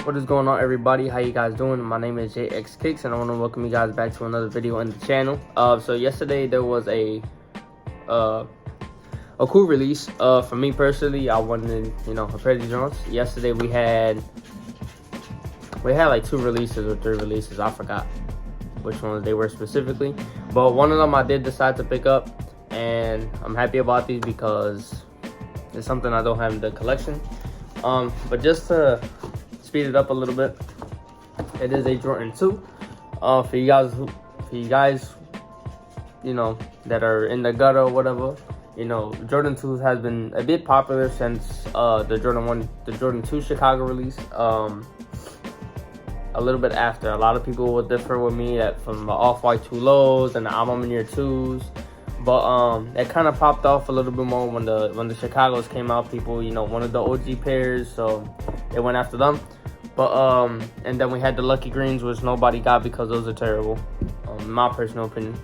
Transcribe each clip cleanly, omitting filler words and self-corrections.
What is going on, everybody? How you guys doing? My name is JX Kicks, and I want to welcome you guys back to another video on the channel. So yesterday there was a cool release. For me personally, I wanted, a pair of these joints. Yesterday we had like 2 releases or 3 releases. I forgot which ones they were specifically, but one of them I did decide to pick up, and I'm happy about these because it's something I don't have in the collection. But just to speed it up a little bit, it is a Jordan 2. For you guys that are in the gutter or whatever, Jordan 2 has been a bit popular since the Jordan 2 Chicago release. A little bit after, a lot of people will differ with me that from the Off-White 2 Lows and the Almanac 2s. But it kind of popped off a little bit more when the Chicago's came out. People, wanted the OG pairs, so they went after them. But and then we had the Lucky Greens, which nobody got because those are terrible, in my personal opinion.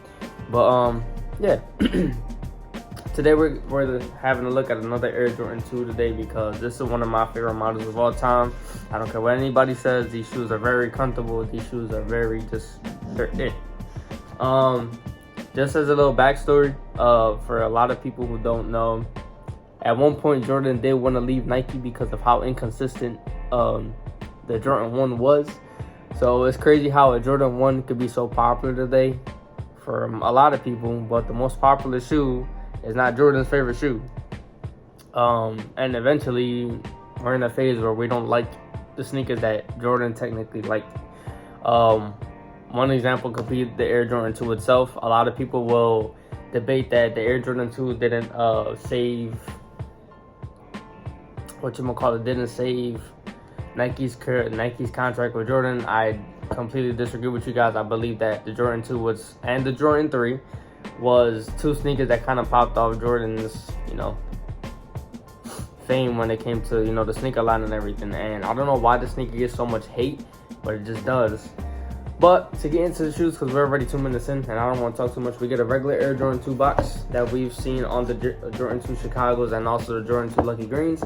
But yeah, today we're having a look at another Air Jordan 2 today because this is one of my favorite models of all time. I don't care what anybody says. These shoes are very comfortable. These shoes are they're it. Just as a little backstory, for a lot of people who don't know, at one point Jordan did want to leave Nike because of how inconsistent the Jordan 1 was. So it's crazy how a Jordan 1 could be so popular today for a lot of people, but the most popular shoe is not Jordan's favorite shoe. And eventually we're in a phase where we don't like the sneakers that Jordan technically liked. One example could be the Air Jordan 2 itself. A lot of people will debate that the Air Jordan 2 didn't save Nike's contract with Jordan. I completely disagree with you guys. I believe that the Jordan 2 and the Jordan 3 was 2 sneakers that kind of popped off Jordan's, fame when it came to, the sneaker line and everything. And I don't know why the sneaker gets so much hate, but it just does. But to get into the shoes, because we're already 2 minutes in and I don't want to talk too much, we get a regular Air Jordan 2 box that we've seen on the Jordan 2 Chicagos and also the Jordan 2 Lucky Greens.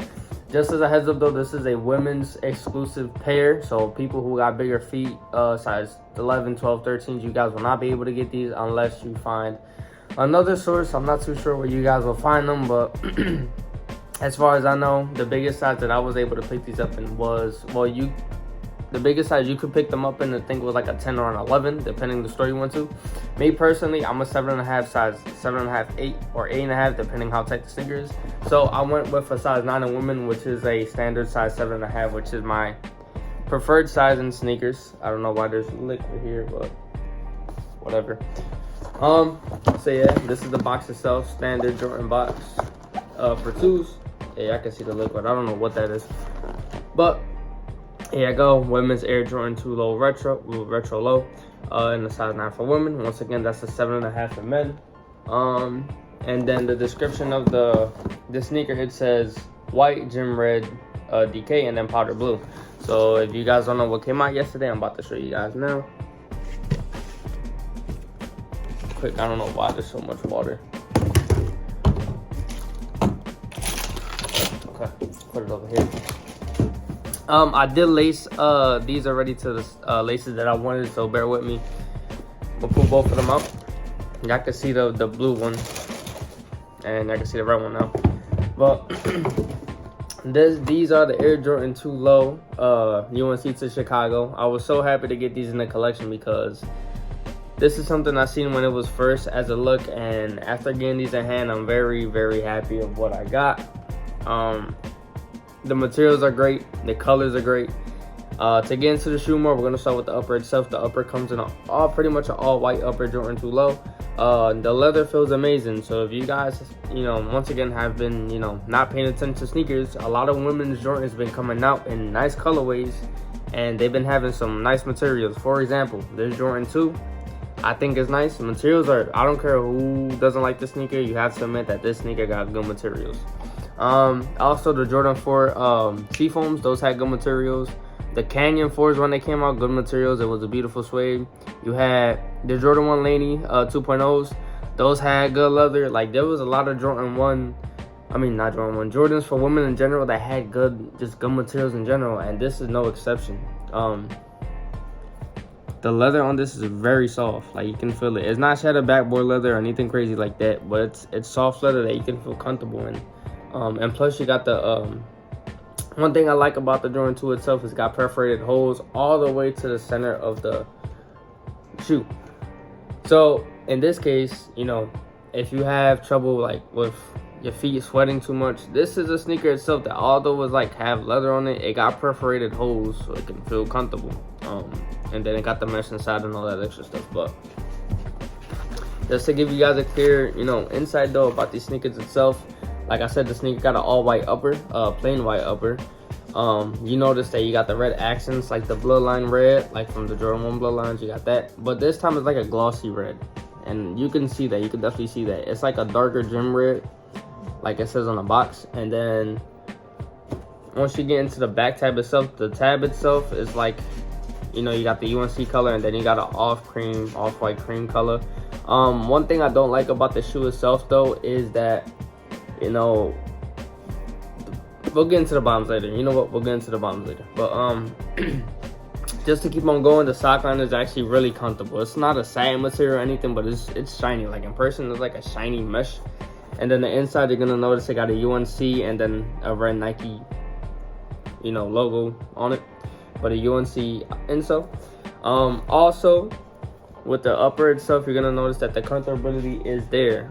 Just as a heads up though, this is a women's exclusive pair, so people who got bigger feet, size 11, 12, 13, you guys will not be able to get these unless you find another source. I'm not too sure where you guys will find them, but as far as I know, the biggest size that I was able to pick these up in was, the biggest size you could pick them up in, I think, was like a 10 or an 11, depending the store you went to. Me personally, I'm a 7.5 size, 7.5, 8, or 8.5, depending how tight the sneaker is. So I went with a size 9 in women, which is a standard size 7.5, which is my preferred size in sneakers. I don't know why there's liquid here, but whatever. So yeah, this is the box itself, standard Jordan box for 2s. Yeah, I can see the liquid. I don't know what that is, but here I go, women's Air Jordan 2 Low Retro Low, in the size 9 for women. Once again, that's a 7.5 for men. And then the description of the sneaker, it says white, gym red, DK, and then powder blue. So if you guys don't know what came out yesterday, I'm about to show you guys now. Quick, I don't know why there's so much water. Okay, put it over here. I did lace these already to the laces that I wanted, so bear with me. We'll pull both of them out. Y'all can see the blue one, and I can see the red one now. But these are the Air Jordan 2 Low UNC to Chicago. I was so happy to get these in the collection because this is something I seen when it was first as a look, and after getting these in hand, I'm very, very happy of what I got. The materials are great, the colors are great. To get into the shoe more, we're gonna start with the upper itself. The upper comes in pretty much an all white upper Jordan 2 Low. The leather feels amazing. So if you guys, once again have been, not paying attention to sneakers, a lot of women's Jordans been coming out in nice colorways, and they've been having some nice materials. For example, this Jordan 2, I think it's nice. The materials are, I don't care who doesn't like the sneaker, you have to admit that this sneaker got good materials. Also the Jordan 4 Seafoams, those had good materials. The Canyon 4s, when they came out, good materials. It was a beautiful suede. You had the Jordan 1 Laney 2.0s. Those had good leather. Like, there was a lot of Jordan 1 I mean, not Jordan 1, Jordans for women in general that had good materials in general, and this is no exception. The leather on this is very soft, like you can feel it. It's not shattered backboard leather or anything crazy like that, but it's soft leather that you can feel comfortable in. And plus you got the one thing I like about the Jordan 2 itself is got perforated holes all the way to the center of the shoe. So in this case, you know, if you have trouble like with your feet sweating too much, this is a sneaker itself that, although it's like have leather on it, it got perforated holes so it can feel comfortable. And then it got the mesh inside and all that extra stuff. But just to give you guys a clear, you know, insight though about these sneakers itself, like I said, the sneaker got an all white upper, plain white upper. You notice that you got the red accents, like the bloodline red, like from the Jordan 1 bloodlines, you got that. But this time it's like a glossy red, and you can see that, you can definitely see that. It's like a darker gym red, like it says on the box. And then once you get into the back tab itself, the tab itself is like, you know, you got the UNC color, and then you got an off-white cream color. One thing I don't like about the shoe itself though is that, you know, we'll get into the bottoms later. You know what? We'll get into the bottoms later. But just to keep on going, the sock line is actually really comfortable. It's not a satin material or anything, but it's shiny. Like in person, it's like a shiny mesh. And then the inside, you're gonna notice it got a UNC and then a red Nike, you know, logo on it, but a UNC insole. Also, with the upper itself, you're gonna notice that the comfortability is there.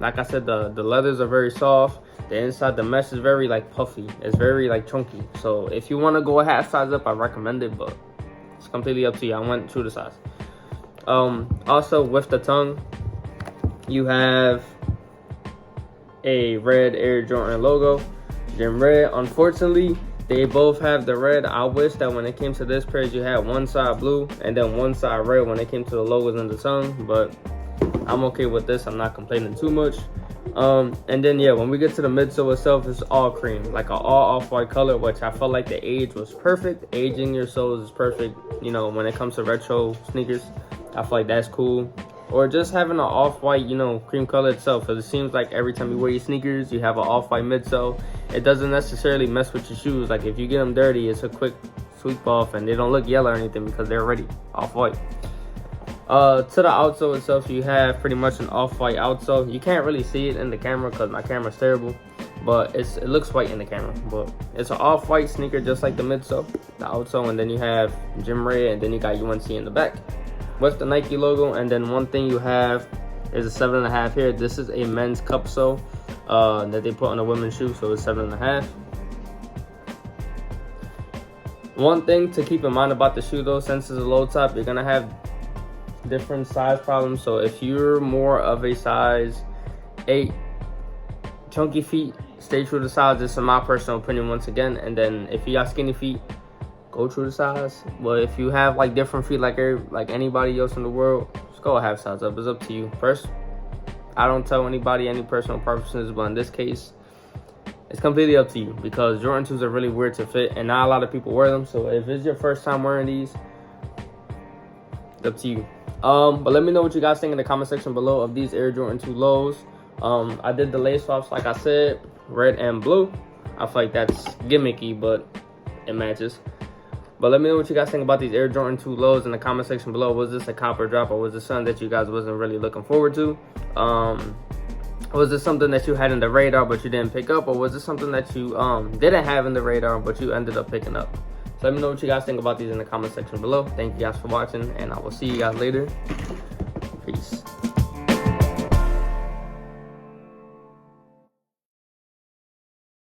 Like I said, the leathers are very soft. The inside, the mesh is very like puffy. It's very like chunky. So if you want to go a half size up, I recommend it, but it's completely up to you. I went true to size. Also with the tongue, you have a red Air Jordan logo, Gym Red. Unfortunately, they both have the red. I wish that when it came to this pair, you had one side blue and then one side red when it came to the logos and the tongue, but I'm okay with this. I'm not complaining too much. And then yeah, when we get to the midsole itself, it's all cream, like an all off-white color, which I felt like the age was perfect. Aging your soles is perfect, you know, when it comes to retro sneakers. I feel like that's cool. Or just having an off-white, you know, cream color itself, because it seems like every time you wear your sneakers, you have an off-white midsole. It doesn't necessarily mess with your shoes. Like if you get them dirty, it's a quick sweep off and they don't look yellow or anything because they're already off-white. To the outsole itself, you have pretty much an off-white outsole. You can't really see it in the camera because my camera's terrible, but it looks white in the camera. But it's an off-white sneaker just like the midsole, the outsole, and then you have Gym Red, and then you got UNC in the back with the Nike logo. And then one thing you have is a 7.5 here. This is a men's cup sole that they put on a women's shoe, so it's 7.5. One thing to keep in mind about the shoe though, since it's a low top, you're gonna have different size problems. So if you're more of a size 8 chunky feet, stay true to size. This is my personal opinion once again. And then if you got skinny feet, go true to size. But if you have like different feet like anybody else in the world, just go a half size up. It's up to you. First, I don't tell anybody any personal preferences, but in this case, it's completely up to you, because Jordan 2s are really weird to fit and not a lot of people wear them. So if it's your first time wearing these, it's up to you. But let me know what you guys think in the comment section below of these Air Jordan 2 lows. I did the lace swaps, like I said, red and blue. I feel like that's gimmicky, but it matches. But let me know what you guys think about these Air Jordan 2 lows in the comment section below. Was this a copper drop, or was this something that you guys wasn't really looking forward to? Was this something that you had in the radar but you didn't pick up, or was this something that you didn't have in the radar but you ended up picking up? So let me know what you guys think about these in the comment section below. Thank you guys for watching, and I will see you guys later. Peace.